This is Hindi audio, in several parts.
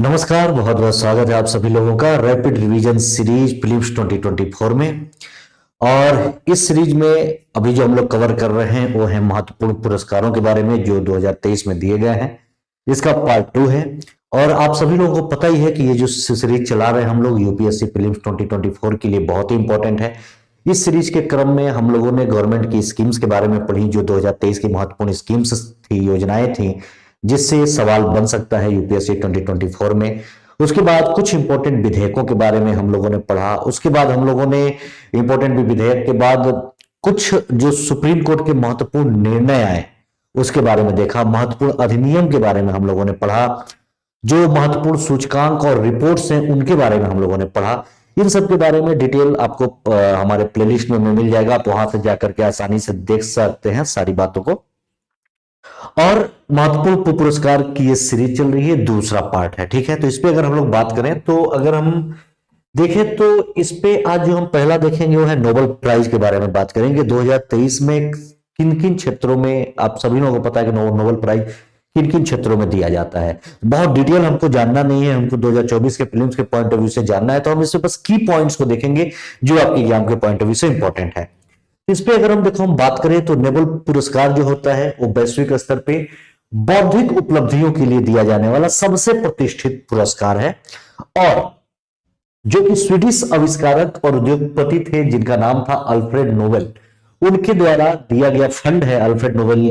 नमस्कार, बहुत बहुत स्वागत है आप सभी लोगों का रैपिड रिवीजन सीरीज फिल्म्स 2024 में। और इस सीरीज में अभी जो हम लोग कवर कर रहे हैं वो है महत्वपूर्ण पुरस्कारों के बारे में जो 2023 में दिए गए हैं। इसका पार्ट 2 है। और आप सभी लोगों को पता ही है कि ये जो सीरीज चला रहे हैं हम लोग यूपीएससी फिल्म्स 2024 के लिए बहुत ही इंपॉर्टेंट है। इस सीरीज के क्रम में हम लोगों ने गवर्नमेंट की स्कीम्स के बारे में पढ़ी, जो 2023 की महत्वपूर्ण स्कीम्स थी, योजनाएं थी, जिससे सवाल बन सकता है यूपीएससी 2024 में। उसके बाद कुछ इंपॉर्टेंट विधेयकों के बारे में हम लोगों ने पढ़ा। उसके बाद हम लोगों ने इंपॉर्टेंट विधेयक के बाद कुछ जो सुप्रीम कोर्ट के महत्वपूर्ण निर्णय आए उसके बारे में देखा। महत्वपूर्ण अधिनियम के बारे में हम लोगों ने पढ़ा। जो महत्वपूर्ण सूचकांक और रिपोर्ट्स हैं उनके बारे में हम लोगों ने पढ़ा। इन सब के बारे में डिटेल आपको हमारे प्लेलिस्ट में मिल जाएगा, आप वहां से जाकर के आसानी से देख सकते हैं सारी बातों को। और महत्वपूर्ण पुरस्कार की ये सीरीज चल रही है, दूसरा पार्ट है, ठीक है। तो इस पे अगर हम लोग बात करें तो अगर हम देखें तो इस पे आज जो हम पहला देखेंगे वो है नोबेल प्राइज के बारे में बात करेंगे। 2023 में किन किन क्षेत्रों में, आप सभी लोगों को पता है कि नोबेल प्राइज किन किन क्षेत्रों में दिया जाता है। बहुत डिटेल हमको जानना नहीं है, हमको 2024 के फिल्म्स के पॉइंट ऑफ व्यू से जानना है, तो हम इसमें बस की पॉइंट्स को देखेंगे जो आपके एग्जाम के पॉइंट ऑफ व्यू से इंपॉर्टेंट है। इस पे अगर हम बात करें तो नोबेल पुरस्कार जो होता है वो वैश्विक स्तर पे बौद्धिक उपलब्धियों के लिए दिया जाने वाला सबसे प्रतिष्ठित पुरस्कार है। और जो कि स्वीडिश आविष्कारक और उद्योगपति थे जिनका नाम था अल्फ्रेड नोबेल, उनके द्वारा दिया गया फंड है। अल्फ्रेड नोबेल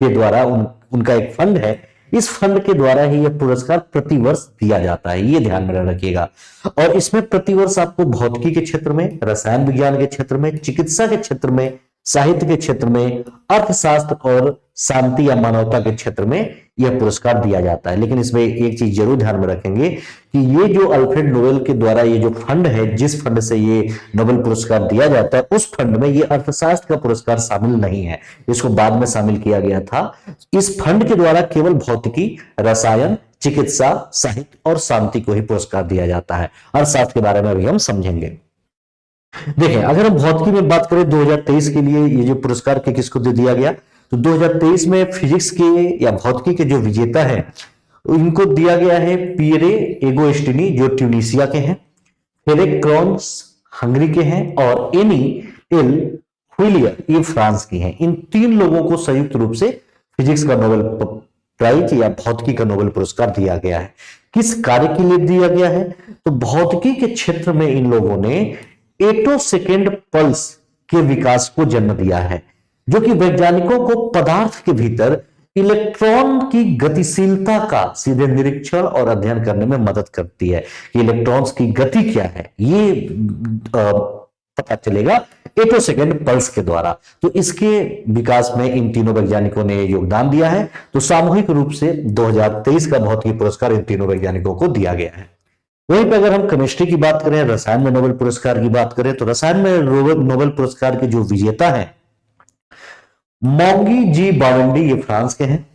के द्वारा उनका एक फंड है। इस फंड के द्वारा ही यह पुरस्कार प्रतिवर्ष दिया जाता है, ये ध्यान में रखिएगा। और इसमें प्रतिवर्ष आपको भौतिकी के क्षेत्र में, रसायन विज्ञान के क्षेत्र में, चिकित्सा के क्षेत्र में, साहित्य के क्षेत्र में, अर्थशास्त्र और शांति या मानवता के क्षेत्र में यह पुरस्कार दिया जाता है। लेकिन इसमें एक चीज जरूर ध्यान में रखेंगे कि ये जो अल्फ्रेड नोबेल के द्वारा ये जो फंड है, जिस फंड से ये नोबेल पुरस्कार दिया जाता है, उस फंड में ये अर्थशास्त्र का पुरस्कार शामिल नहीं है, इसको बाद में शामिल किया गया था। इस फंड के द्वारा केवल भौतिकी, रसायन, चिकित्सा, साहित्य और शांति को ही पुरस्कार दिया जाता है। अर्थशास्त्र के बारे में अभी हम समझेंगे। देखें, अगर हम भौतिकी में बात करें 2023 के लिए ये जो पुरस्कार के किसको दे दिया गया, तो 2023 में फिजिक्स के या भौतिकी के जो विजेता है इनको दिया गया है पियरे एगोस्टिनी जो ट्यूनिसिया के हैं, फेरेक क्रॉन्स हंगरी के हैं और एनी एल हुइलियर ये फ्रांस की हैं। इन तीन लोगों को संयुक्त रूप से फिजिक्स का नोबेल प्राइज या भौतिकी का नोबेल पुरस्कार दिया गया है। किस कार्य के लिए दिया गया है, तो भौतिकी के क्षेत्र में इन लोगों ने एटोसेकेंड पल्स के विकास को जन्म दिया है, जो कि वैज्ञानिकों को पदार्थ के भीतर इलेक्ट्रॉन की गतिशीलता का सीधे निरीक्षण और अध्ययन करने में मदद करती है कि इलेक्ट्रॉन्स की गति क्या है, ये पता चलेगा एटोसेकेंड पल्स के द्वारा। तो इसके विकास में इन तीनों वैज्ञानिकों ने योगदान दिया है। तो सामूहिक रूप से 2023 का भौतिकी पुरस्कार इन तीनों वैज्ञानिकों को दिया गया है। वहीं पे अगर हम केमिस्ट्री की बात करें, रसायन में नोबेल पुरस्कार की बात करें, तो रसायन में नोबेल पुरस्कार के जो विजेता हैं मोंगी जी बावेंडी ये फ्रांस के हैं,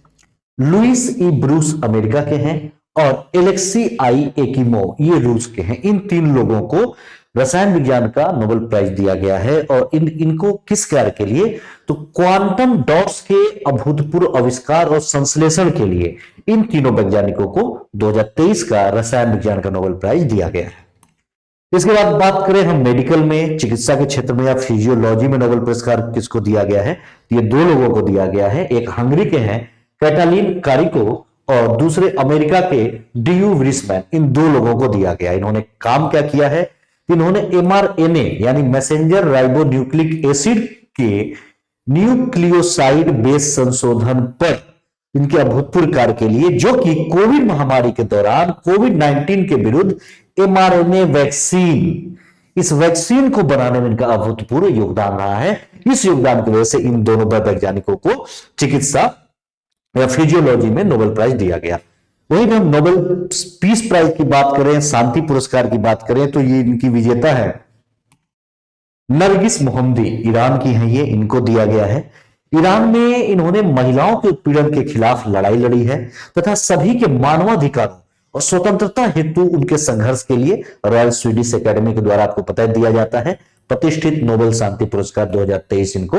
लुइस ई ब्रूस अमेरिका के हैं और एलेक्सी आई एकिमो ये रूस के हैं। इन तीन लोगों को रसायन विज्ञान का नोबेल प्राइज दिया गया है। और इनको किस कार्य के लिए, तो क्वांटम डॉट्स के अभूतपूर्व आविष्कार और संश्लेषण के लिए इन तीनों वैज्ञानिकों को 2023 का रसायन विज्ञान का नोबेल प्राइज दिया गया है। इसके बाद बात करें हम मेडिकल में, चिकित्सा के क्षेत्र में या फिजियोलॉजी में नोबेल पुरस्कार किसको दिया गया है, ये दो लोगों को दिया गया है। एक हंगरी के हैं कैटालिन कारिको और दूसरे अमेरिका के डीयू व्रिसमैन, इन दो लोगों को दिया गया। इन्होंने काम क्या किया है, इन्होंने एमआरएनए यानी मैसेंजर राइबो न्यूक्लिक एसिड के न्यूक्लियोसाइड बेस संशोधन पर इनके अभूतपूर्व कार्य के लिए, जो कि कोविड महामारी के दौरान कोविड-19 के विरुद्ध एमआरएनए वैक्सीन, इस वैक्सीन को बनाने में इनका अभूतपूर्व योगदान रहा है। इस योगदान की वजह से इन दोनों वैज्ञानिकों को चिकित्सा या फिजियोलॉजी में नोबेल प्राइज दिया गया। वहीं हम नोबेल पीस प्राइज की बात करें, शांति पुरस्कार की बात करें, तो ये इनकी विजेता है नरगिस मोहम्मदी, ईरान की है ये, इनको दिया गया है। ईरान में इन्होंने महिलाओं के उत्पीड़न के खिलाफ लड़ाई लड़ी है तथा सभी के मानवाधिकारों और स्वतंत्रता हेतु उनके संघर्ष के लिए रॉयल स्वीडिश एकेडमी के द्वारा, आपको पता दिया जाता है, प्रतिष्ठित नोबेल शांति पुरस्कार 2023 इनको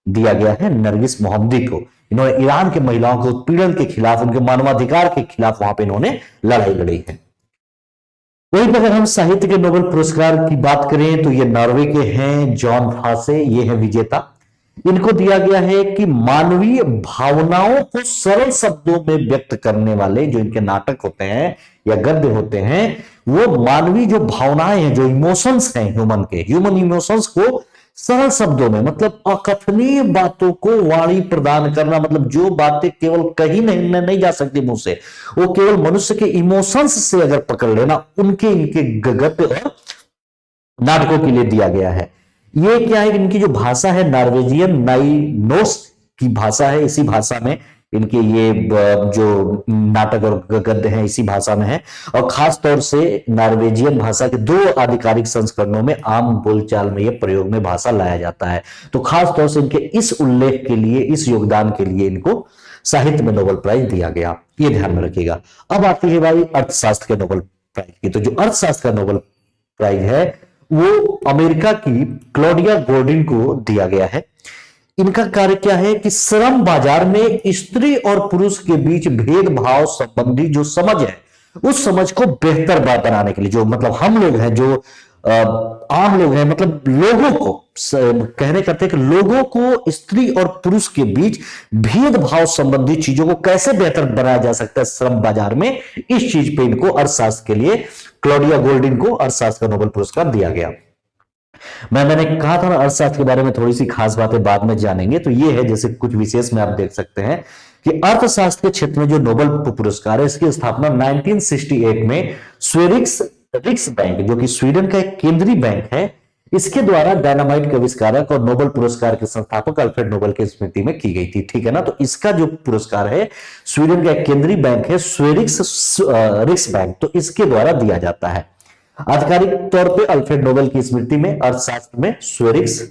दिया गया है नरगिस मोहम्मदी को। इन्होंने ईरान के महिलाओं के उत्पीड़न के खिलाफ, उनके मानवाधिकार के खिलाफ वहां पे इन्होंने लड़ाई लड़ी है। वहीं पर अगर हम साहित्य के नोबेल पुरस्कार की बात करें तो ये नॉर्वे के हैं जॉन फासे, ये है विजेता। इनको दिया गया है कि मानवीय भावनाओं को सरल शब्दों में व्यक्त करने वाले जो इनके नाटक होते हैं या गद्य होते हैं, वो मानवीय जो भावनाएं हैं, जो इमोशंस हैं ह्यूमन इमोशंस को सरल शब्दों में, मतलब अकथनीय बातों को वाणी प्रदान करना, मतलब जो बातें केवल कहीं नहीं जा सकती मुंह से, वो केवल मनुष्य के इमोशंस से अगर पकड़ लेना, उनके इनके गद्य और नाटकों के लिए दिया गया है। ये क्या है, इनकी जो भाषा है नॉर्वेजियन नाइनोस की भाषा है, इसी भाषा में इनके ये जो नाटक और गद्य हैं इसी भाषा में है। और खास तौर से नॉर्वेजियन भाषा के 2 आधिकारिक संस्करणों में आम बोलचाल में ये प्रयोग में भाषा लाया जाता है। तो खास तौर से इनके इस उल्लेख के लिए, इस योगदान के लिए इनको साहित्य में नोबेल प्राइज दिया गया, ये ध्यान में रखिएगा। अब आती है भाई अर्थशास्त्र के नोबेल प्राइज की। तो जो अर्थशास्त्र का नोबेल प्राइज है वो अमेरिका की क्लॉडिया गोल्डिन को दिया गया है। इनका कार्य क्या है कि श्रम बाजार में स्त्री और पुरुष के बीच भेदभाव संबंधी जो समझ है, उस समझ को बेहतर बनाने के लिए, जो मतलब हम लोग हैं, जो आम लोग हैं, मतलब लोगों को कहने करते हैं कि लोगों को स्त्री और पुरुष के बीच भेदभाव संबंधी चीजों को कैसे बेहतर बनाया जा सकता है श्रम बाजार में, इस चीज पे इनको अर्थशास्त्र के लिए क्लॉडिया गोल्डिन को अर्थशास्त्र का नोबेल पुरस्कार दिया गया। मैंने कहा था ना अर्थशास्त्र के बारे में थोड़ी सी खास बातें बाद में जानेंगे, तो ये है जैसे कुछ विशेष में आप देख सकते हैं कि अर्थशास्त्र के क्षेत्र में जो नोबेल पुरस्कार है इसकी स्थापना 1968 में स्वेरिक्स रिक्स बैंक, जो कि स्वीडन का एक केंद्रीय बैंक है, इसके द्वारा डायनामाइट के आविष्कारक और नोबेल पुरस्कार के संस्थापक अल्फ्रेड नोबेल की स्मृति में की गई थी। ठीक है ना, तो इसका जो पुरस्कार है स्वीडन का एक केंद्रीय बैंक है स्वेरिक्स रिक्स बैंक, तो इसके द्वारा दिया जाता है। आधिकारिक तौर पे अल्फ्रेड नोबेल की स्मृति में अर्थशास्त्र में स्वेरिक्स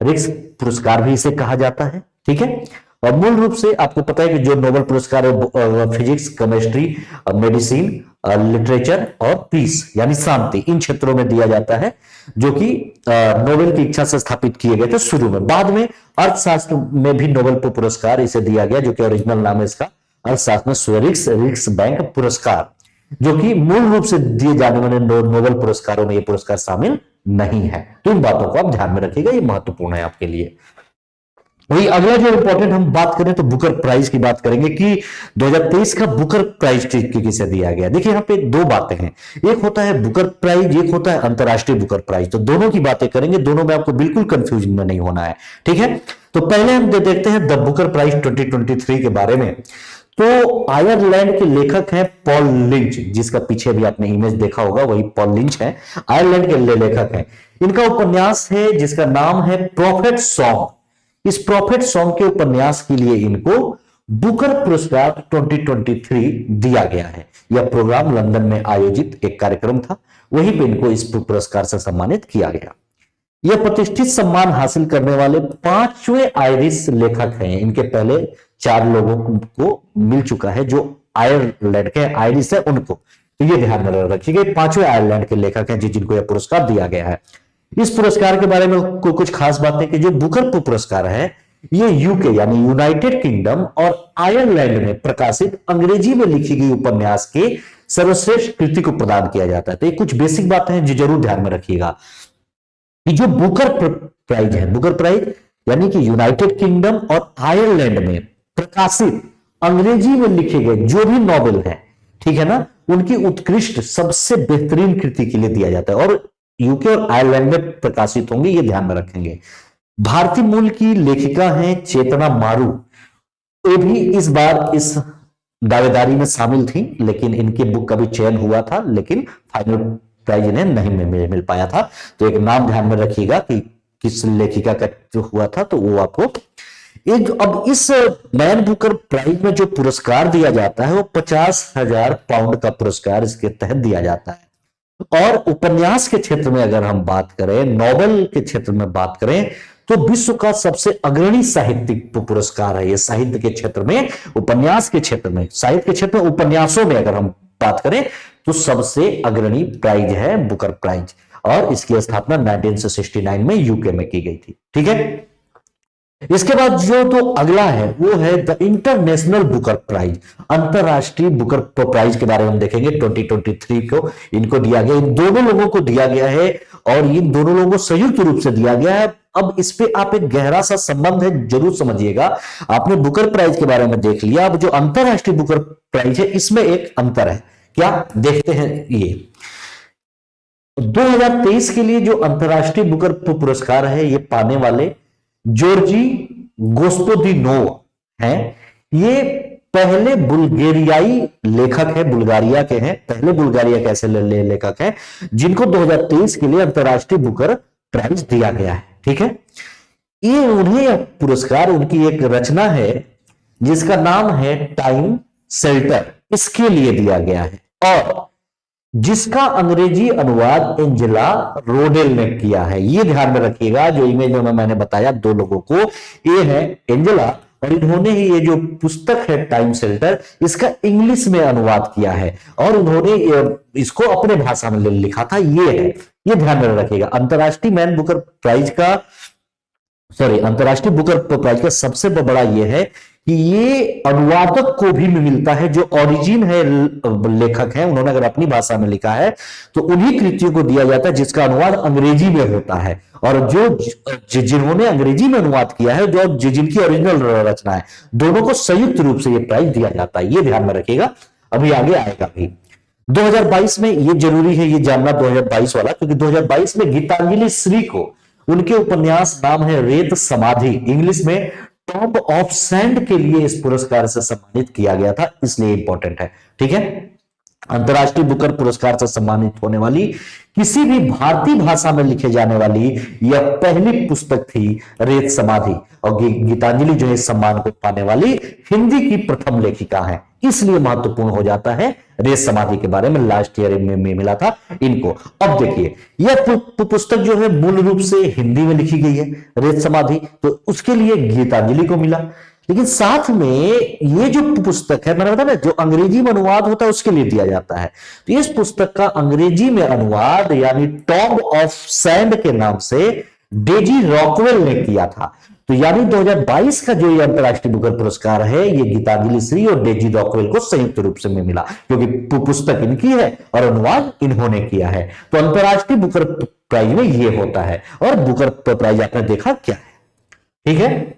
रिक्स पुरस्कार भी इसे कहा जाता है। ठीक है, और मूल रूप से आपको पता है कि जो नोबेल पुरस्कार है फिजिक्स, केमिस्ट्री, मेडिसिन, लिटरेचर और पीस यानी शांति, इन क्षेत्रों में दिया जाता है, जो कि नोबेल की इच्छा से स्थापित किए गए थे शुरू में। बाद में अर्थशास्त्र में भी नोबेल पुरस्कार इसे दिया गया, जो कि ओरिजिनल नाम है इसका अर्थशास्त्र में स्वेरिक्स रिक्स बैंक पुरस्कार, जो कि मूल रूप से दिए जाने वाले नोबेल पुरस्कारों में ये पुरस्कार शामिल नहीं है। तो इन बातों को आप ध्यान में रखिएगा, ये महत्वपूर्ण है आपके लिए। वही अगला जो इंपॉर्टेंट हम बात करें तो बुकर प्राइज की बात करेंगे कि 2023 का बुकर प्राइज किसे दिया गया। देखिए यहाँ पे 2 बातें हैं, एक होता है बुकर प्राइज, एक होता है अंतरराष्ट्रीय बुकर प्राइज। तो दोनों की बातें करेंगे, दोनों में आपको बिल्कुल कंफ्यूजन में नहीं होना है। ठीक है, तो पहले हम देखते हैं द बुकर प्राइज 2023 के बारे में। तो आयरलैंड के लेखक हैं पॉल लिंच, जिसका पीछे भी आपने इमेज देखा होगा, वही पॉल लिंच है, आयरलैंड के लेखक हैं। इनका उपन्यास है जिसका नाम है प्रॉफेट सॉन्ग। इस प्रॉफेट सॉन्ग के उपन्यास के लिए इनको बुकर पुरस्कार 2023 दिया गया है। यह प्रोग्राम लंदन में आयोजित एक कार्यक्रम था, वहीं पे इनको इस पुरस्कार से सम्मानित किया गया। यह प्रतिष्ठित सम्मान हासिल करने वाले 5वें आयरिश लेखक हैं। इनके पहले 4 लोगों को मिल चुका है जो आयरलैंड के आयरिश है उनको, तो ये ध्यान में रखिएगा। 5वें आयरलैंड के लेखक हैं जिनको यह पुरस्कार दिया गया है। इस पुरस्कार के बारे में कुछ खास बातें कि जो बुकर पुरस्कार है ये यूके यानी यूनाइटेड किंगडम और आयरलैंड में प्रकाशित अंग्रेजी में लिखी गई उपन्यास के सर्वश्रेष्ठ कृति को प्रदान किया जाता है। तो ये कुछ बेसिक बातें हैं जो जरूर ध्यान में रखिएगा कि जो बुकर प्राइज है, बुकर प्राइज यानी कि यूनाइटेड किंगडम और आयरलैंड में प्रकाशित अंग्रेजी में लिखे गए जो भी नॉवेल है, ठीक है ना, उनकी उत्कृष्ट सबसे बेहतरीन कृति के लिए दिया जाता है और यूके और आयरलैंड में प्रकाशित होंगे, ये ध्यान में रखेंगे। भारतीय मूल की लेखिका हैं चेतना मारू, ये भी इस बार इस दावेदारी में शामिल थी, लेकिन इनके बुक का भी चयन हुआ था, लेकिन फाइनल प्राइज इन्हें नहीं मिल पाया था। तो एक नाम ध्यान में रखिएगा कि किस लेखिका का जो हुआ था, तो वो आपको एक। अब इस मैन बुकर प्राइज में जो पुरस्कार दिया जाता है वो 50,000 पाउंड का पुरस्कार इसके तहत दिया जाता है। और उपन्यास के क्षेत्र में अगर हम बात करें, नॉवेल के क्षेत्र में बात करें, तो विश्व का सबसे अग्रणी साहित्यिक पुरस्कार है ये। साहित्य के क्षेत्र में, उपन्यास के क्षेत्र में, साहित्य के क्षेत्र में उपन्यासों में अगर हम बात करें तो सबसे अग्रणी प्राइज है बुकर प्राइज, और इसकी स्थापना 1969 में यूके में की गई थी। ठीक है, इसके बाद जो तो अगला है वो है द इंटरनेशनल बुकर प्राइज, अंतरराष्ट्रीय बुकर प्राइज के बारे में हम देखेंगे। 2023 को इनको दिया गया, इन दोनों लोगों को दिया गया है और इन दोनों लोगों को संयुक्त रूप से दिया गया है। अब इस पे आप एक गहरा सा संबंध है जरूर समझिएगा। आपने बुकर प्राइज के बारे में देख लिया, अब जो अंतरराष्ट्रीय बुकर प्राइज है इसमें एक अंतर है, क्या देखते हैं। ये 2023 के लिए जो अंतरराष्ट्रीय बुकर पुरस्कार है ये पाने वाले जोर्जी गोस्पोदिनोव हैं। ये पहले बुल्गारियाई लेखक है, बुल्गारिया के हैं, पहले बुल्गारिया के ऐसे लेखक हैं जिनको 2023 के लिए अंतरराष्ट्रीय बुकर प्राइज दिया गया है। ठीक है, ये उन्हें पुरस्कार, उनकी एक रचना है जिसका नाम है टाइम शेल्टर, इसके लिए दिया गया है और जिसका अंग्रेजी अनुवाद एंजेला रोडेल ने किया है। ये ध्यान में रखिएगा, जो इमेज में मैंने बताया दो लोगों को, ये है एंजेला और इन्होंने ही ये जो पुस्तक है टाइम शेल्टर, इसका इंग्लिश में अनुवाद किया है और उन्होंने इसको अपने भाषा में लिखा था। ये है, ये ध्यान में रखिएगा। अंतरराष्ट्रीय मैन बुकर प्राइज का, अंतरराष्ट्रीय बुकर प्राइज का सबसे बड़ा ये है कि ये अनुवादक को भी मिलता है, जो ओरिजिन है लेखक है, उन्होंने अगर अपनी भाषा में लिखा है तो उन्हीं कृतियों को दिया जाता है जिसका अनुवाद अंग्रेजी में होता है, और जो जिन्होंने अंग्रेजी में अनुवाद किया है, जो जिनकी ओरिजिनल रचना है, दोनों को संयुक्त रूप से ये प्राइज दिया जाता है। ये ध्यान में रखिएगा, अभी आगे आएगा भी। 2022 में ये जरूरी है ये जानना 2022 वाला, क्योंकि 2022 में गीतांजलि श्री को उनके उपन्यास नाम है रेत समाधि, इंग्लिश में टॉप ऑफ सैंड के लिए इस पुरस्कार से सम्मानित किया गया था, इसलिए इंपॉर्टेंट है। ठीक है, अंतरराष्ट्रीय बुकर पुरस्कार से सम्मानित होने वाली किसी भी भारतीय भाषा में लिखे जाने वाली यह पहली पुस्तक थी रेत समाधि, और गीतांजलि जो इस सम्मान को पाने वाली हिंदी की प्रथम लेखिका है, इसलिए महत्वपूर्ण हो जाता है। रेत समाधि के बारे में लास्ट ईयर में मिला था इनको। अब देखिए, यह पुस्तक जो है मूल रूप से हिंदी में लिखी गई है, रेत समाधि, तो उसके लिए गीतांजलि को मिला। लेकिन साथ में ये जो पुस्तक है, मैंने बताया ना, जो अंग्रेजी में अनुवाद होता है उसके लिए दिया जाता है, तो इस पुस्तक का अंग्रेजी में अनुवाद यानी टॉम ऑफ सैंड के नाम से डेजी रॉकवेल ने किया था। तो यानी 2022 का जो ये अंतरराष्ट्रीय बुकर पुरस्कार है, ये गीतांजलि श्री और डेजी रॉकवेल को संयुक्त रूप से मिला, क्योंकि पुस्तक इनकी है और अनुवाद इन्होंने किया है। तो अंतरराष्ट्रीय बुकर प्राइज में ये होता है, और बुकर प्राइज आपने देखा क्या है। ठीक है,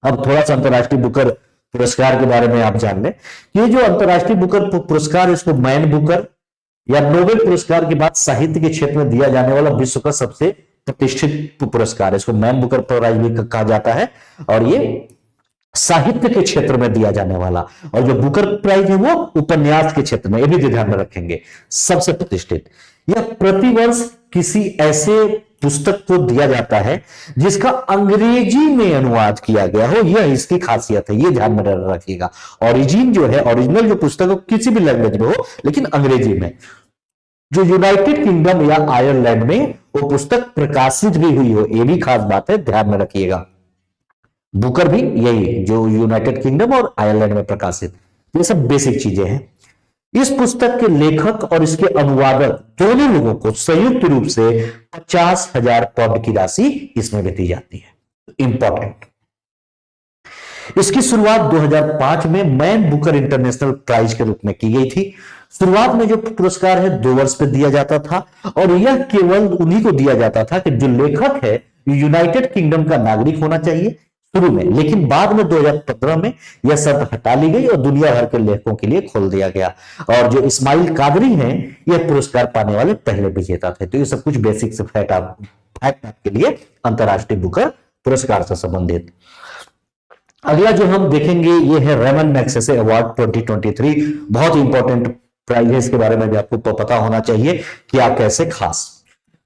अब थोड़ा सा अंतरराष्ट्रीय बुकर पुरस्कार के बारे में आप जान लें। ये जो अंतरराष्ट्रीय बुकर पुरस्कार, इसको मैन बुकर या नोबेल पुरस्कार के बाद साहित्य के क्षेत्र में दिया जाने वाला विश्व का सबसे प्रतिष्ठित पुरस्कार है। इसको मैन बुकर प्राइज भी कहा जाता है, और ये साहित्य के क्षेत्र में दिया जाने वाला, और जो बुकर प्राइज है वो उपन्यास के क्षेत्र में, ये भी ध्यान में रखेंगे, सबसे प्रतिष्ठित। यह प्रतिवर्ष किसी ऐसे पुस्तक को दिया जाता है जिसका अंग्रेजी में अनुवाद किया गया हो, यह इसकी खासियत है, ये ध्यान में रखिएगा। ओरिजिन जो है, ओरिजिनल जो पुस्तक हो किसी भी लैंग्वेज में हो, लेकिन अंग्रेजी में। जो यूनाइटेड किंगडम या आयरलैंड में वो पुस्तक प्रकाशित भी हुई हो, ये भी खास बात है, ध्यान में रखिएगा। बुकर भी यही, जो यूनाइटेड किंगडम और आयरलैंड में प्रकाशित, ये सब बेसिक चीजें हैं। इस पुस्तक के लेखक और इसके अनुवादक दोनों लोगों को संयुक्त रूप से 50,000 पाउंड की राशि इसमें भी दी जाती है। इंपॉर्टेंट। इसकी शुरुआत 2005 में मैन बुकर इंटरनेशनल प्राइज के रूप में की गई थी। शुरुआत में जो पुरस्कार है 2 वर्ष पे दिया जाता था, और यह केवल उन्हीं को दिया जाता था कि जो लेखक है यूनाइटेड किंगडम का नागरिक होना चाहिए शुरू में, लेकिन बाद में 2015 में यह शर्त हटा ली गई और दुनिया भर के लेखकों के लिए खोल दिया गया। और जो इस्माइल कादरी हैं, यह पुरस्कार पाने वाले पहले विजेता थे। तो ये सब कुछ बेसिक से फैक्ट आपके लिए अंतरराष्ट्रीय बुकर पुरस्कार से संबंधित। अगला जो हम देखेंगे ये है रेमन मैग्सेसे अवार्ड 2023। बहुत इंपॉर्टेंट प्राइज है, इसके बारे में भी आपको पता होना चाहिए कि आप कैसे खास।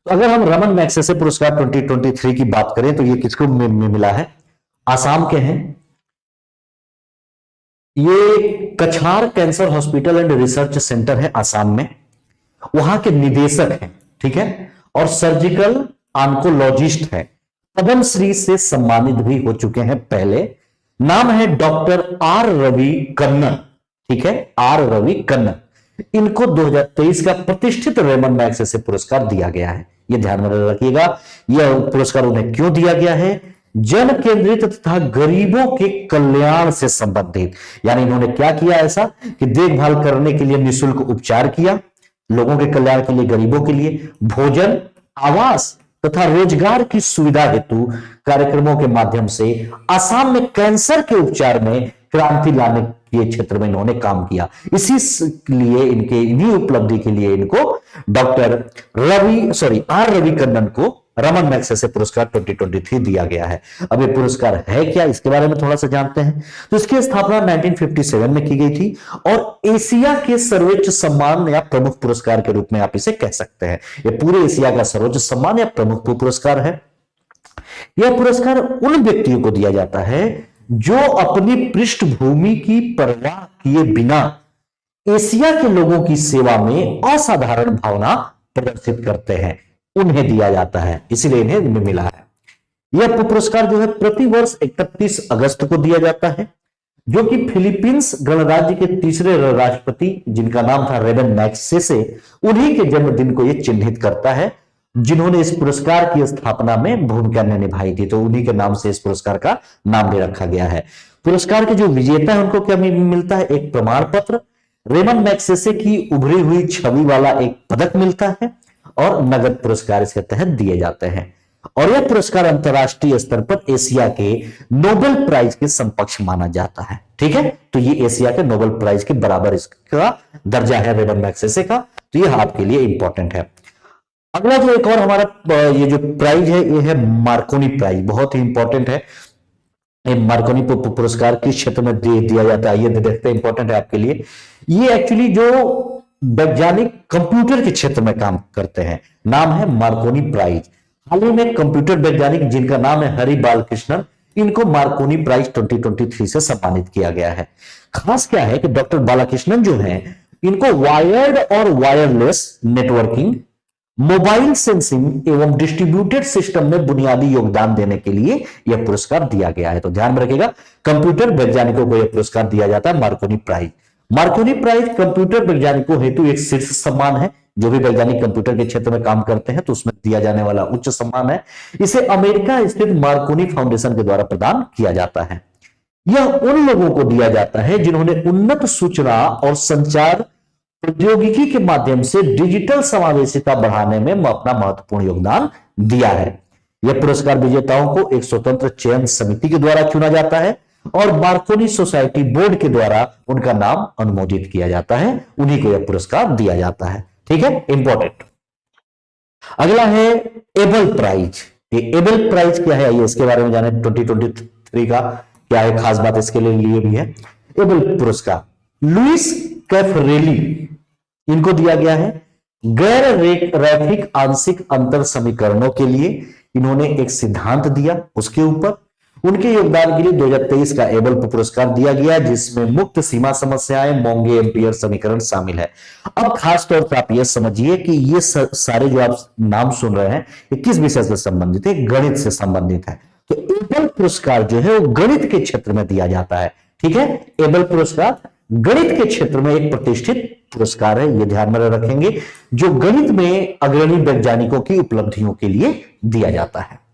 तो अगर हम रेमन मैग्सेसे पुरस्कार 2023 की बात करें तो ये किसको मिला है? आसाम के हैं। ये कछार cancer hospital and research centre है आसाम में, वहां के निदेशक हैं, ठीक है, और सर्जिकल ऑन्कोलॉजिस्ट है। पद्मश्री से सम्मानित भी हो चुके हैं पहले। नाम है डॉक्टर आर रवि कन्नन, ठीक है, आर रवि कन्नन। इनको 2023 का प्रतिष्ठित रेमन मैग्सेसे पुरस्कार दिया गया है, यह ध्यान में रखिएगा। यह पुरस्कार उन्हें क्यों दिया गया है? जन केंद्रित तथा गरीबों के कल्याण से संबंधित। यानी इन्होंने क्या किया ऐसा कि देखभाल करने के लिए निःशुल्क उपचार किया, लोगों के कल्याण के लिए, गरीबों के लिए भोजन, आवास तथा रोजगार की सुविधा हेतु कार्यक्रमों के माध्यम से असम में कैंसर के उपचार में क्रांति लाने के क्षेत्र में इन्होंने काम किया। इसी लिए इनके इन्हीं उपलब्धि के लिए इनको डॉक्टर आर रविकन्नन को रमन मैग्सेसे पुरस्कार 2023 दिया गया है। अब ये पुरस्कार है क्या, इसके बारे में थोड़ा सा जानते हैं। तो इसकी स्थापना 1957 में की गई थी और एशिया के सर्वोच्च सम्मान या प्रमुख पुरस्कार के रूप में आप इसे कह सकते हैं। ये पूरे एशिया का सर्वोच्च सम्मान या प्रमुख पुरस्कार है। यह पुरस्कार उन व्यक्तियों को दिया जाता है जो अपनी पृष्ठभूमि की परवाह किए बिना एशिया के लोगों की सेवा में असाधारण भावना प्रदर्शित करते हैं, उन्हें दिया जाता है, इसलिए इन्हें मिला है। यह पुरस्कार जो है प्रतिवर्ष 31 अगस्त को दिया जाता है, जो कि फिलीपींस गणराज्य के तीसरे राष्ट्रपति जिनका नाम था रेबन मैग्सेसे, उन्हीं के जन्मदिन को यह चिन्हित करता है, जिन्होंने इस पुरस्कार की स्थापना में भूमिका निभाई थी। तो उन्हीं के नाम से इस पुरस्कार का नाम भी रखा गया है। पुरस्कार के जो विजेता है उनको क्या मिलता है, एक प्रमाण पत्र, रेमन मैग्सेसे की उभरी हुई छवि वाला एक पदक मिलता है और नगद पुरस्कार इसके तहत दिए जाते हैं। और यह पुरस्कार अंतरराष्ट्रीय स्तर पर एशिया के नोबेल प्राइज के समकक्ष माना जाता है। ठीक है, तो ये एशिया के नोबेल प्राइज के बराबर इसका दर्जा है रेमन मैग्सेसे का। तो यह आपके लिए इंपॉर्टेंट है। अगला जो एक और हमारा ये जो प्राइज है ये है मार्कोनी प्राइज, बहुत ही इंपॉर्टेंट है। मार्कोनी पुरस्कार किस क्षेत्र में दिया जाता है ये देखते हैं, इंपॉर्टेंट है आपके लिए। ये एक्चुअली जो वैज्ञानिक कंप्यूटर के क्षेत्र में काम करते हैं, नाम है मार्कोनी प्राइज। हाल ही में कंप्यूटर वैज्ञानिक जिनका नाम है हरि बालकृष्णन, इनको मार्कोनी प्राइज 2023 से सम्मानित किया गया है। खास क्या है कि डॉक्टर बालकृष्णन जो है इनको वायर्ड और वायरलेस नेटवर्किंग, मोबाइल सेंसिंग एवं डिस्ट्रीब्यूटेड सिस्टम में बुनियादी योगदान देने के लिए यह पुरस्कार दिया गया है। तो ध्यान में रखिएगा, कंप्यूटर वैज्ञानिकों को यह पुरस्कार दिया जाता है Marconi prize. Marconi prize computer वैज्ञानिकों हेतु एक शीर्ष सम्मान है। जो भी वैज्ञानिक कंप्यूटर के क्षेत्र में काम करते हैं तो उसमें दिया जाने वाला उच्च सम्मान है। इसे अमेरिका स्थित मार्कोनी फाउंडेशन के द्वारा प्रदान किया जाता है। यह उन लोगों को दिया जाता है जिन्होंने उन्नत सूचना और संचार प्रौद्योगिकी के माध्यम से डिजिटल समावेशिता बढ़ाने में अपना महत्वपूर्ण योगदान दिया है। यह पुरस्कार विजेताओं को एक स्वतंत्र चयन समिति के द्वारा चुना जाता है और मार्कोनी सोसाइटी बोर्ड के द्वारा उनका नाम अनुमोदित किया जाता है, उन्हीं को यह पुरस्कार दिया जाता है। ठीक है, इंपॉर्टेंट। अगला है एबल प्राइज। ये एबल प्राइज क्या है, ये इसके बारे में जाने। 2023 का क्या है खास बात इसके लिए भी है। एबल पुरस्कार लुइस कैफरेली इनको दिया गया है। गैर रैखिक आंशिक अंतर समीकरणों के लिए इन्होंने एक सिद्धांत दिया, उसके ऊपर उनके योगदान के लिए 2023 का एबल पुरस्कार दिया गया, जिसमें मुक्त सीमा समस्याएं, मोंगे एम्पियर समीकरण शामिल है। अब खास तौर पर आप यह समझिए कि ये सारे जो आप नाम सुन रहे हैं ये किस विषय से संबंधित है, गणित से संबंधित है। तो एबल पुरस्कार जो है वो गणित के क्षेत्र में दिया जाता है। ठीक है, एबल पुरस्कार गणित के क्षेत्र में एक प्रतिष्ठित पुरस्कार है, ये ध्यान में रखेंगे, जो गणित में अग्रणी वैज्ञानिकों की उपलब्धियों के लिए दिया जाता है।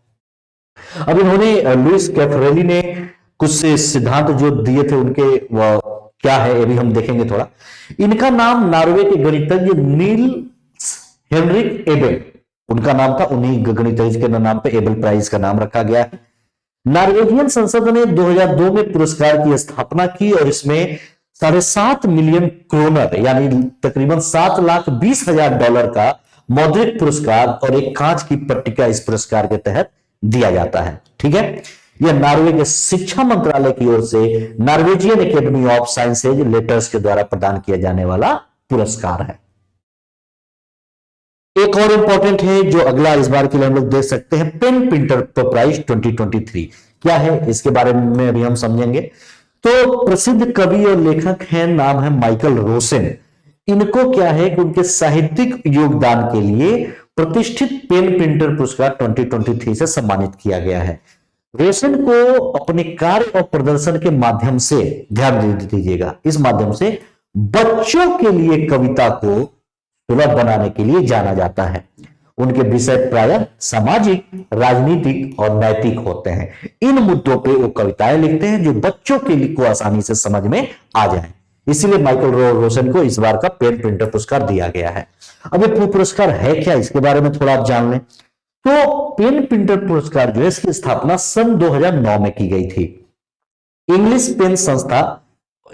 अब इन्होंने लुइस कैफरेली ने कुछ सिद्धांत जो दिए थे उनके क्या है ये भी हम देखेंगे थोड़ा। इनका नाम नॉर्वे के गणितज्ञ नील्स हेनरिक एबेल, उनका नाम था, उन्हीं गणितज्ञ के नाम पे एबल प्राइज का नाम रखा गया है। नॉर्वेजियन संसद ने 2002 में पुरस्कार की स्थापना की और इसमें 7.5 मिलियन क्रोनर यानी तकरीबन $7,20,000 का मौद्रिक पुरस्कार और एक कांच की पट्टिका इस पुरस्कार के तहत दिया जाता है। ठीक है, यह नॉर्वे के शिक्षा मंत्रालय की ओर से Norwegian academy of sciences letters के द्वारा प्रदान किया जाने वाला पुरस्कार है। एक और इंपॉर्टेंट है जो अगला इस बार के लिए हम लोग देख सकते हैं, पेन प्रिंटर प्राइज 2023 क्या है इसके बारे में अभी हम समझेंगे। तो प्रसिद्ध कवि और लेखक हैं, नाम है माइकल रोसेन। इनको क्या है कि उनके साहित्यिक योगदान के लिए प्रतिष्ठित पेन प्रिंटर पुरस्कार 2023 से सम्मानित किया गया है। रोसेन को अपने कार्य और प्रदर्शन के माध्यम से, ध्यान दीजिएगा, इस माध्यम से बच्चों के लिए कविता को सुलभ बनाने के लिए जाना जाता है। उनके विषय प्रायः सामाजिक, राजनीतिक और नैतिक होते हैं। इन मुद्दों पे वो कविताएं लिखते हैं जो बच्चों के लिए को आसानी से समझ में आ जाए। इसीलिए माइकल रोशन को इस बार का पेन प्रिंटर पुरस्कार दिया गया है। अब ये पुरस्कार है क्या, इसके बारे में थोड़ा आप जान लें। तो पेन प्रिंटर पुरस्कार जो है, इसकी स्थापना सन 2009 में की गई थी। इंग्लिश पेन संस्था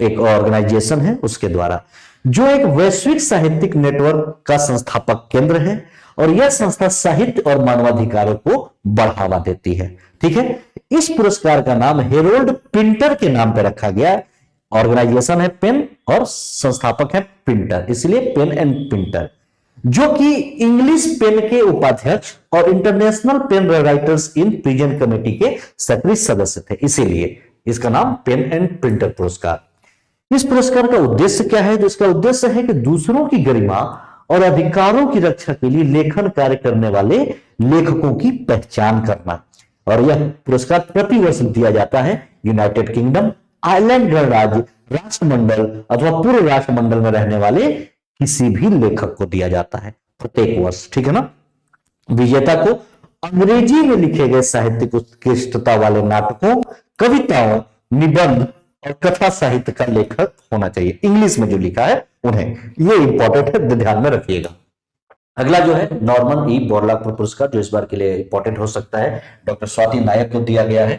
एक ऑर्गेनाइजेशन है, उसके द्वारा, जो एक वैश्विक साहित्यिक नेटवर्क का संस्थापक केंद्र है। और यह संस्था साहित्य और मानवाधिकारों को बढ़ावा देती है। ठीक है, इस पुरस्कार का नाम हेरोल्ड पिंटर के नाम पर रखा गया है। ऑर्गेनाइजेशन है पेन और संस्थापक है पिंटर, इसलिए पेन एंड पिंटर, जो कि इंग्लिश पेन के उपाध्यक्ष और international PEN writers in prison committee के सक्रिय सदस्य थे, इसीलिए इसका नाम पेन एंड प्रिंटर पुरस्कार। इस पुरस्कार का उद्देश्य क्या है? तो इसका उद्देश्य है कि दूसरों की गरिमा और अधिकारों की रक्षा के लिए लेखन कार्य करने वाले लेखकों की पहचान करना। और यह पुरस्कार प्रति वर्ष दिया जाता है यूनाइटेड किंगडम, आयरलैंड गणराज्य, राष्ट्रमंडल अथवा पूर्व राष्ट्रमंडल में रहने वाले किसी भी लेखक को दिया जाता है प्रत्येक वर्ष। ठीक है ना। विजेता को अंग्रेजी में लिखे गए साहित्यिक उत्कृष्टता वाले नाटकों, कविताओं, निबंध और कथा साहित्य का लेखक होना चाहिए। इंग्लिश में जो लिखा है उन्हें, ये इंपॉर्टेंट है, ध्यान में रखिएगा। अगला जो है नॉर्मन ई बोरलॉग पुरस्कार, जो इस बार के लिए इंपॉर्टेंट हो सकता है, डॉक्टर स्वाति नायक को दिया गया है।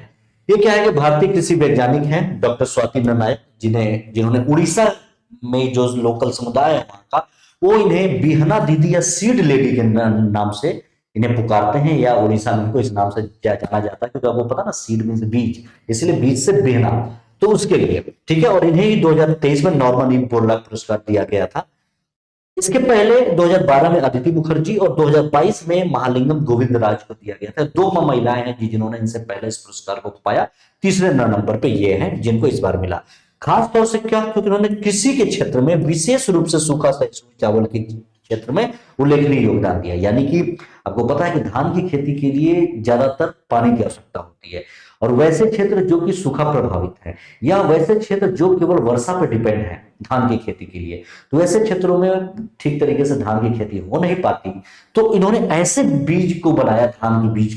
ये क्या है कि भारतीय कृषि वैज्ञानिक हैं डॉक्टर स्वाति नायक, जिन्होंने उड़ीसा में जो लोकल समुदाय है वहां का, वो इन्हें बिहना दीदी या सीड लेडी के नाम से इन्हें पुकारते हैं, या उड़ीसा में इनको इस नाम से जाना जाता है, क्योंकि आपको पता ना सीड मीन्स बीज, इसलिए बीज से बिहना, तो उसके लिए। ठीक है, और इन्हें ही 2023 में नॉर्मन ई बोरलॉग पुरस्कार दिया गया था। इसके पहले 2012 में अदिति मुखर्जी और 2022 में महालिंगम गोविंद राज को दिया गया था। दो महिलाएं हैं जिन्होंने इनसे पहले इस पुरस्कार को पाया। तीसरे नंबर पे ये हैं जिनको इस बार मिला। खास तौर से क्या, क्योंकि उन्होंने कृषि के क्षेत्र में विशेष रूप से सूखा सहिष्णु चावल के क्षेत्र में उल्लेखनीय योगदान दिया। यानी कि आपको पता है कि धान की खेती के लिए ज्यादातर पानी की आवश्यकता होती है, और वैसे क्षेत्र जो कि सूखा प्रभावित है, या वैसे क्षेत्र जो केवल वर्षा पर डिपेंड है धान की खेती के लिए, तो ऐसे क्षेत्रों में ठीक तरीके से धान की खेती हो नहीं पाती। तो इन्होंने ऐसे बीज को बनाया, धान के बीज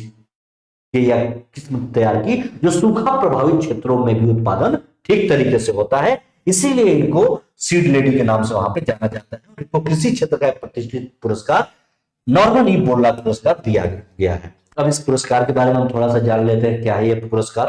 के या किस्म तैयार की, जो सूखा प्रभावित क्षेत्रों में भी उत्पादन ठीक तरीके से होता है। इसीलिए इनको सीड लेडी के नाम से वहां पे जाना जाता है। इनको कृषि क्षेत्र का प्रतिष्ठित पुरस्कार नॉर्मन ई बोरलॉग पुरस्कार दिया गया है। अब इस पुरस्कार के बारे में हम थोड़ा सा जान लेते हैं, क्या है ये पुरस्कार।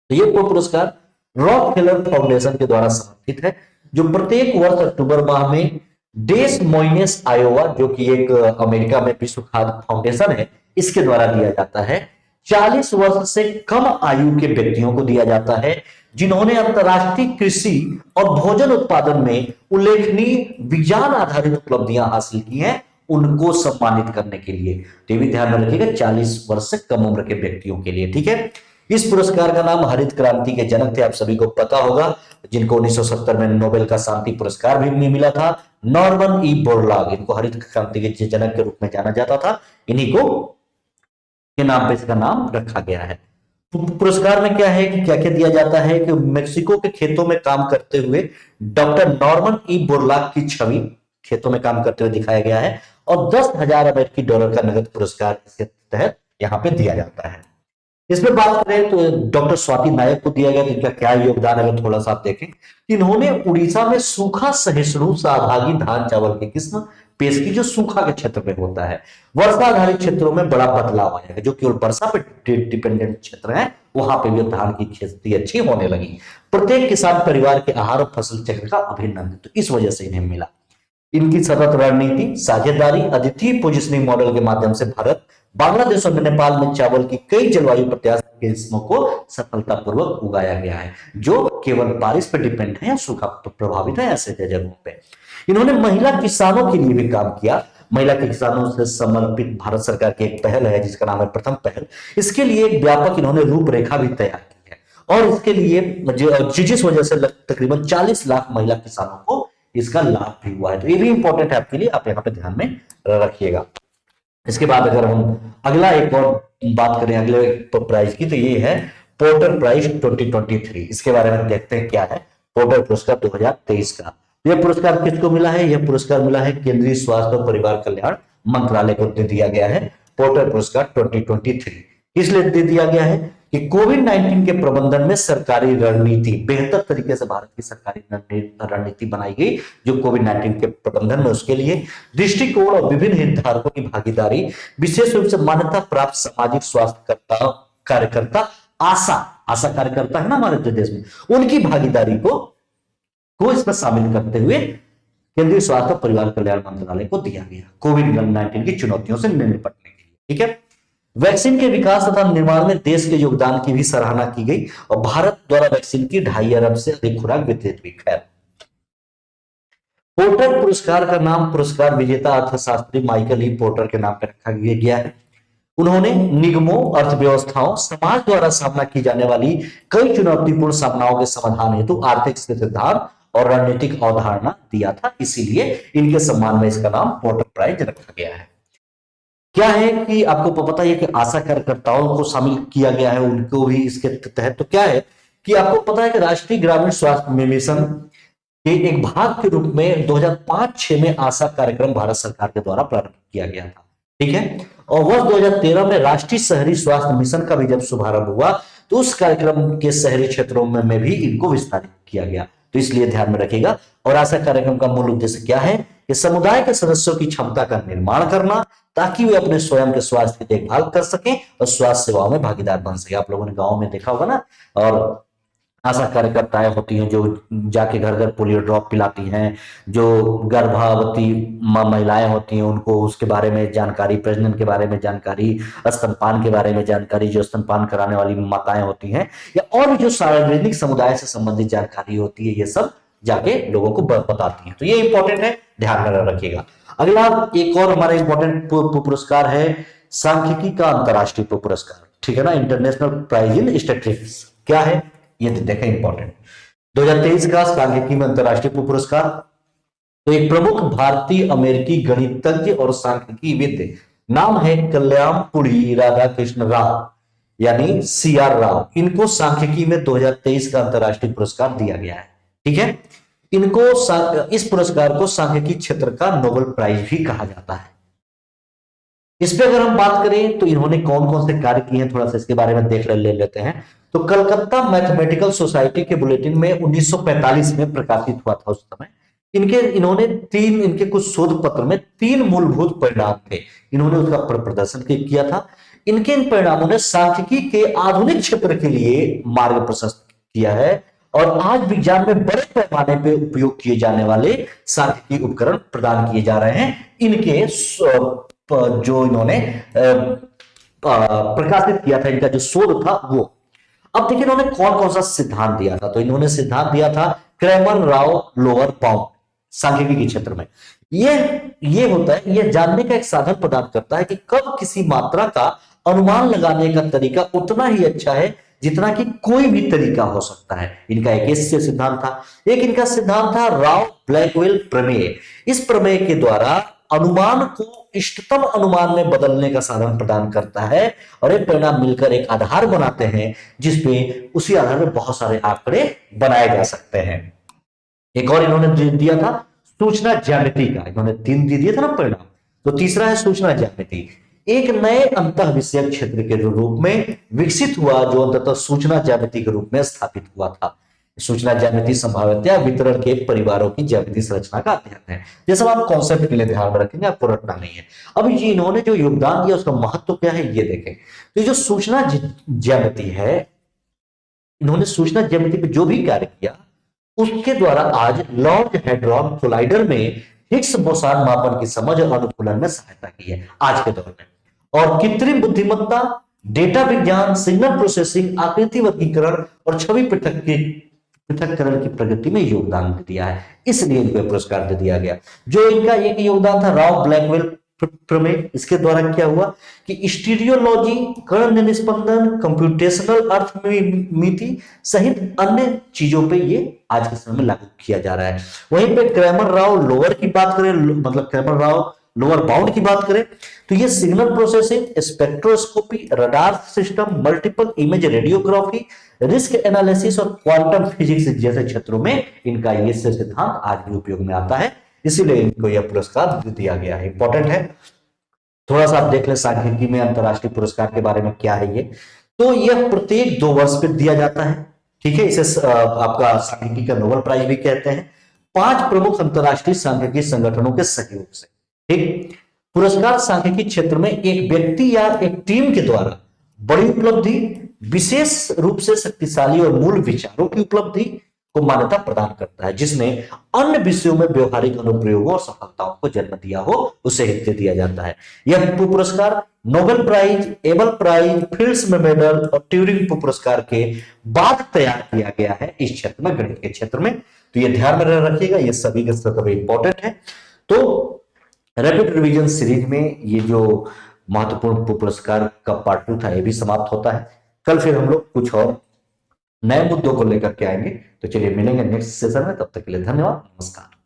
तो ये पुरस्कार रॉकफेलर फाउंडेशन के द्वारा समर्थित है, जो प्रत्येक वर्ष अक्टूबर माह में डेस मोइनेस आयोवा, जो कि एक अमेरिका में विश्व खाद्य फाउंडेशन है, इसके द्वारा दिया जाता है। 40 वर्ष से कम आयु के व्यक्तियों को दिया जाता है जिन्होंने अंतरराष्ट्रीय कृषि और भोजन उत्पादन में उल्लेखनीय विज्ञान आधारित उपलब्धियां हासिल की हैं, उनको सम्मानित करने के लिए। तो ये भी ध्यान में रखिएगा, 40 वर्ष से कम उम्र के व्यक्तियों के लिए। ठीक है, इस पुरस्कार का नाम हरित क्रांति के जनक थे, आप सभी को पता होगा, जिनको 1970 में नोबेल का शांति पुरस्कार भी मिला था, नॉर्मन ई बोरलॉग। इनको हरित क्रांति के जनक के रूप में जाना जाता था, इन्हीं को के नाम पे इसका नाम रखा गया है। पुरस्कार में क्या है कि क्या क्या दिया जाता है कि मेक्सिको के खेतों में काम करते हुए डॉक्टर नॉर्मन ई बोरलॉग की छवि खेतों में काम करते हुए दिखाया गया है, और $10,000 अमेरिकी डॉलर का नगद पुरस्कार इसके तहत यहाँ पे दिया जाता है। इसमें बात करें तो डॉक्टर स्वाति नायक को दिया गया, इनका क्या योगदान है थोड़ा सा आप देखें। इन्होंने उड़ीसा में सूखा सहिष्णु सहभागी धान चावल की किस्म पेश की, जो सूखा के क्षेत्र में होता है। वर्षा आधारित क्षेत्रों में बड़ा बदलाव आया है, जो केवल वर्षा पे डिपेंडेंट क्षेत्र है, वहां पे भी धान की खेती अच्छी होने लगी। प्रत्येक किसान परिवार के आहार और फसल चक्र का अभिन्न अंग, तो इस वजह से इन्हें मिला। इनकी सतत रणनीति, साझेदारी, अद्वितीय पोजिशनिंग मॉडल के माध्यम से भारत, बांग्लादेश और नेपाल में चावल की कई जलवायु प्रत्याशित किस्मों को सफलतापूर्वक उगाया गया है, जो केवल बारिश पर डिपेंड है या सूखा प्रभावित है ऐसे जगहों पे। इन्होंने महिला किसानों के लिए भी काम किया। महिला के किसानों से समर्पित भारत सरकार की एक पहल है जिसका नाम है प्रथम पहल। इसके लिए एक व्यापक इन्होंने रूपरेखा भी तैयार की है, और इसके लिए जिस वजह से तकरीबन 40 लाख महिला किसानों को इसका लाभ भी हुआ है। तो ये भी इंपॉर्टेंट है आपके लिए, आप यहाँ पे ध्यान में रखिएगा। इसके बाद अगर हम अगला एक और बात करें अगले प्राइज की, तो ये है पोर्टर प्राइज 2023। इसके बारे में देखते हैं क्या है पोर्टर पुरस्कार 2023 का। यह पुरस्कार किसको मिला है? यह पुरस्कार मिला है केंद्रीय स्वास्थ्य और परिवार कल्याण मंत्रालय को दे दिया गया है पोर्टर पुरस्कार 2023। किस लिए दे दिया गया है कि कोविड-19 के प्रबंधन में सरकारी रणनीति, बेहतर तरीके से भारत की सरकारी रणनीति बनाई गई जो कोविड-19 के प्रबंधन में, उसके लिए दृष्टिकोण और विभिन्न हितधारकों की भागीदारी, विशेष रूप से मान्यता प्राप्त सामाजिक स्वास्थ्य कार्यकर्ता, आशा कार्यकर्ता है ना हमारे देश में, उनकी भागीदारी को इसमें शामिल करते हुए केंद्रीय स्वास्थ्य और परिवार कल्याण मंत्रालय को दिया गया कोविड-19 की चुनौतियों से निपटने के लिए। ठीक है, वैक्सीन के विकास तथा निर्माण में देश के योगदान की भी सराहना की गई और भारत द्वारा वैक्सीन की 2.5 अरब से अधिक खुराक वितरित हुई। खैर, पोर्टर पुरस्कार का नाम पुरस्कार विजेता अर्थशास्त्री माइकल ई पोर्टर के नाम पर रखा गया है। उन्होंने निगमों, अर्थव्यवस्थाओं, समाज द्वारा सामना की जाने वाली कई चुनौतीपूर्ण सामनाओं के समाधान हेतु आर्थिक सिद्धांत और रणनीतिक अवधारणा दिया था, इसीलिए इनके सम्मान में इसका नाम पोर्टर प्राइज रखा गया है। क्या है कि आपको पता है कि आशा कार्यकर्ताओं को शामिल किया गया है, उनको भी इसके तहत। तो क्या है कि आपको पता है कि राष्ट्रीय ग्रामीण स्वास्थ्य मिशन के एक भाग के रूप में 2005-6 में आशा कार्यक्रम भारत सरकार के द्वारा प्रारंभ किया गया था। ठीक है, और वर्ष 2013 में राष्ट्रीय शहरी स्वास्थ्य मिशन का भी जब शुभारंभ हुआ तो उस कार्यक्रम के शहरी क्षेत्रों में भी इनको विस्तारित किया गया, तो इसलिए ध्यान में रखिएगा। और आशा कार्यक्रम का मूल उद्देश्य क्या है कि समुदाय के सदस्यों की क्षमता का निर्माण करना ताकि वे अपने स्वयं के स्वास्थ्य की देखभाल कर सकें और स्वास्थ्य सेवाओं में भागीदार बन सके। आप लोगों ने गांव में देखा होगा ना, और आशा कार्यकर्ताएं होती हैं जो जाके घर घर पोलियो ड्रॉप पिलाती हैं, जो गर्भवती महिलाएं होती हैं उनको उसके बारे में जानकारी, प्रजनन के बारे में जानकारी, स्तनपान के बारे में जानकारी, जो स्तनपान कराने वाली माताएं होती हैं, या और भी जो सार्वजनिक समुदाय से संबंधित जानकारी होती है, ये सब जाके लोगों को बताती हैं। तो ये इंपॉर्टेंट है, ध्यान में रखिएगा। अगला एक और हमारा इंपॉर्टेंट पुरस्कार है सांख्यिकी का अंतरराष्ट्रीय पुरस्कार। ठीक है ना, इंटरनेशनल प्राइज इन स्टैटिस्टिक्स। क्या है ये देखें, इंपॉर्टेंट 2023 का सांख्यिकी में अंतरराष्ट्रीय पुरस्कार। तो एक प्रमुख भारतीय अमेरिकी गणितज्ञ और सांख्यिकीविद, नाम है कल्याणपुरी राधाकृष्ण राव यानी CR राव, इनको सांख्यिकी में 2023 का अंतरराष्ट्रीय पुरस्कार दिया गया है। ठीक है, इनको इस पुरस्कार को सांख्यिकी क्षेत्र का नोबेल प्राइज भी कहा जाता है। इस पे अगर हम बात करें तो इन्होंने कौन कौन से कार्य किए हैं, थोड़ा सा इसके बारे में देख ले लेते हैं। तो कलकत्ता मैथमेटिकल सोसाइटी के बुलेटिन में 1945 में प्रकाशित हुआ था उस समय। इनके कुछ शोध पत्र में 3 मूलभूत परिणाम थे, इन्होंने उसका प्रदर्शन किया था। इनके इन परिणामों ने सांख्यिकी के आधुनिक क्षेत्र के लिए मार्ग प्रशस्त किया है और आज विज्ञान में बड़े पैमाने पर उपयोग किए जाने वाले सांख्यिकी उपकरण प्रदान किए जा रहे हैं इनके जो इन्होंने प्रकाशित किया था, इनका जो शोध था वो। अब देखिए इन्होंने कौन कौन सा सिद्धांत दिया था। तो इन्होंने सिद्धांत दिया था क्रैमर राव लोअर बाउंड सांख्यिकी के क्षेत्र में। ये होता है, ये जानने का एक साधन प्रदान करता है कि कब किसी मात्रा का अनुमान लगाने का तरीका उतना ही अच्छा है जितना कि कोई भी तरीका हो सकता है। इनका एक ऐसे सिद्धांत था। एक इनका सिद्धांत था राव ब्लैकवेल प्रमेय। इस प्रमेय के द्वारा अनुमान को इष्टतम अनुमान में बदलने का साधन प्रदान करता है और एक परिणाम मिलकर एक आधार बनाते हैं जिसपे उसी आधार में बहुत सारे आंकड़े बनाए जा सकते हैं। एक और इन्होंने दिया था सूचना ज्यामिति का, इन्होंने 3 दिए था ना परिणाम। तो तीसरा है सूचना ज्यामिति, एक नए अंतः विषयक क्षेत्र के रूप में विकसित हुआ जो अंततः सूचना ज्यामिति के रूप में स्थापित हुआ था। सूचना ज्यामिति संभाव्यता वितरण के परिवारों की ज्यामिति संरचना का अध्ययन है। ये सब आप कॉन्सेप्ट के लिए ध्यान में रखेंगे, आपको रटना नहीं है। अब ये इन्होंने जो योगदान दिया उसका महत्व क्या है ये देखें। तो जो सूचना ज्यामिति है, इन्होंने सूचना ज्यामिति पे जो भी कार्य किया उसके द्वारा आज लॉर्ड हैड्रॉन कोलाइडर में हिग्स बोसॉन मापन की समझ और अनुकूलन में सहायता की है आज के दौर में। और कृत्रिम बुद्धिमत्ता, डेटा विज्ञान, सिग्नल प्रोसेसिंग, आकृति वर्गीकरण और छवि पृथक्करण की प्रगति में योगदान दिया है, इसलिए इनको पुरस्कार दे दिया गया। जो इनका एक योगदान था राव ब्लैकवेल प्रमेय, इसके द्वारा क्या हुआ कि स्टीरियोलॉजी, कर्ण निस्पंदन, कंप्यूटेशनल अर्थमिति सहित अन्य चीजों पे ये आज के समय में लागू किया जा रहा है। वहीं पे क्रैमर राव लोअर की बात करें, मतलब क्रैमर राव लोअर बाउंड की बात करें तो ये signal processing, spectroscopy, radar system, multiple image radiography, risk analysis और क्वांटम फिजिक्स जैसे क्षेत्रों में इनका ये सिद्धांत आज भी उपयोग में आता है, इसीलिए इनको यह पुरस्कार दिया गया है। इंपॉर्टेंट है। थोड़ा सा आप देख लें सांख्यिकी में अंतरराष्ट्रीय पुरस्कार के बारे में क्या है ये। तो यह प्रत्येक 2 वर्ष पे दिया जाता है, ठीक है। इसे आपका सांख्यिकी का नोबेल प्राइज भी कहते हैं। 5 प्रमुख अंतरराष्ट्रीय सांख्यिकी संगठनों के सहयोग से, ठीक। पुरस्कार सांख्यिकी क्षेत्र में एक व्यक्ति या एक टीम के द्वारा बड़ी उपलब्धि, विशेष रूप से शक्तिशाली और मूल विचारों की उपलब्धि को मान्यता प्रदान करता है, जिसने अन्य विषयों में व्यवहारिक अनुप्रयोगों और सफलताओं को जन्म दिया हो, उसे हित दिया जाता है। यह पुरस्कार Nobel prize, Abel prize, Fields में मेडल और ट्यूरिंग पुरस्कार के बाद तैयार किया गया है इस क्षेत्र में, गणित के क्षेत्र में। तो ये ध्यान में रखिएगा, ये सभी के सब इंपॉर्टेंट है। तो रैपिड रिवीजन सीरीज में ये जो महत्वपूर्ण पुरस्कार का पार्ट 2 था, ये भी समाप्त होता है। कल फिर हम लोग कुछ और नए मुद्दों को लेकर के आएंगे। तो चलिए मिलेंगे नेक्स्ट सेशन में, तब तक के लिए धन्यवाद, नमस्कार।